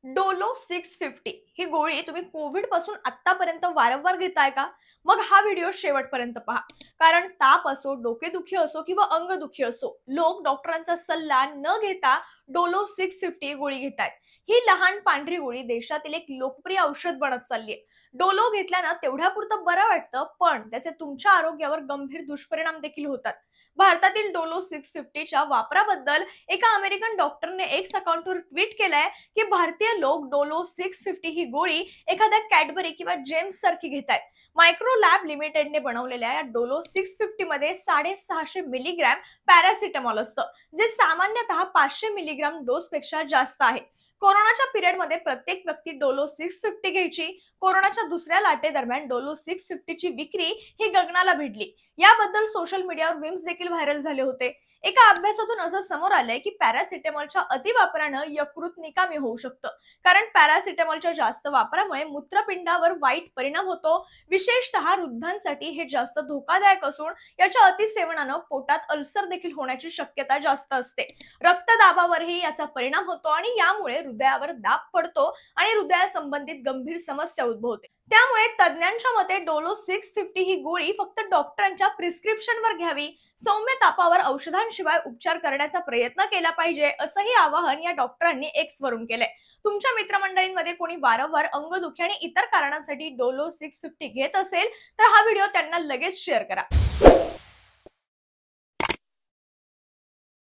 डोलो 650 ही गोळी तुम्ही कोविड पासून आतापर्यंत वारंवार घेताय का? मग हा व्हिडिओ शेवटपर्यंत पहा. कारण ताप असो, डोकेदुखी असो किंवा अंगदुखी असो, लोक डॉक्टरांचा सल्ला न घेता डोलो 650 ही गोळी घेतायत. ही लहान पांढरी गोळी देशातील एक लोकप्रिय औषध बनत चालली आहे. डोलो घेतल्यानं तेवढ्यापुरतं बरं वाटतं, पण त्याचे तुमच्या आरोग्यावर गंभीर दुष्परिणाम देखील होतात. भारतातील डोलो 650च्या वापराबद्दल एका अमेरिकन डॉक्टरने एक्स अकाउंटवर ट्विट केलंय की भारतीय लोक डोलो 650 ही गोळी एखाद्या कॅडबरी किंवा जेम्स सारखी घेतायत. मायक्रो लॅब लिमिटेडने बनवलेल्या या डोलो 650 मध्ये 650 मिलीग्रॅम पॅरासिटामॉल असतं, जे सामान्यतः 500 मिलीग्रॅम डोस पेक्षा जास्त आहे. कोरोनाच्या पिरियडमध्ये प्रत्येक व्यक्ती डोलो 650 घ्यायची. कोरोनाच्या दुसऱ्या लाटेदरम्यान डोलो 650 ची विक्री ही गगनाला भिडली. याबद्दल सोशल मीडियावर मीम्स देखील व्हायरल झाले होते. एका अभ्यासातून असं समोर आलंय की पॅरासिटामॉलच्या अतिवापरानं यकृत निकामी होऊ शकतं. कारण पॅरासिटामॉलच्या जास्त वापरामुळे मूत्रपिंडावर वाईट परिणाम होतो. विशेषतः वृद्धांसाठी हे जास्त धोकादायक असून याच्या अतिसेवनानं पोटात अल्सर देखील होण्याची शक्यता जास्त असते. रक्तदाबावरही याचा परिणाम होतो आणि यामुळे हृदयावर दाब पडतो आणि हृदयासंबंधित गंभीर समस्या उद्भवते. त्यामुळे तज्ञांच्या मते डोलो 650 ही गोळी फक्त डॉक्टरांच्या प्रिस्क्रिप्शनवर घ्यावी. सौम्य तापावर औषधांशिवाय उपचार करण्याचा प्रयत्न केला पाहिजे, असंही आवाहन या डॉक्टरांनी एक्स वरून केलंय. तुमच्या मित्रमंडळींमध्ये कोणी वारंवार अंगदुखी आणि इतर कारणांसाठी डोलो 650 घेत असेल तर हा व्हिडिओ त्यांना लगेच शेअर करा.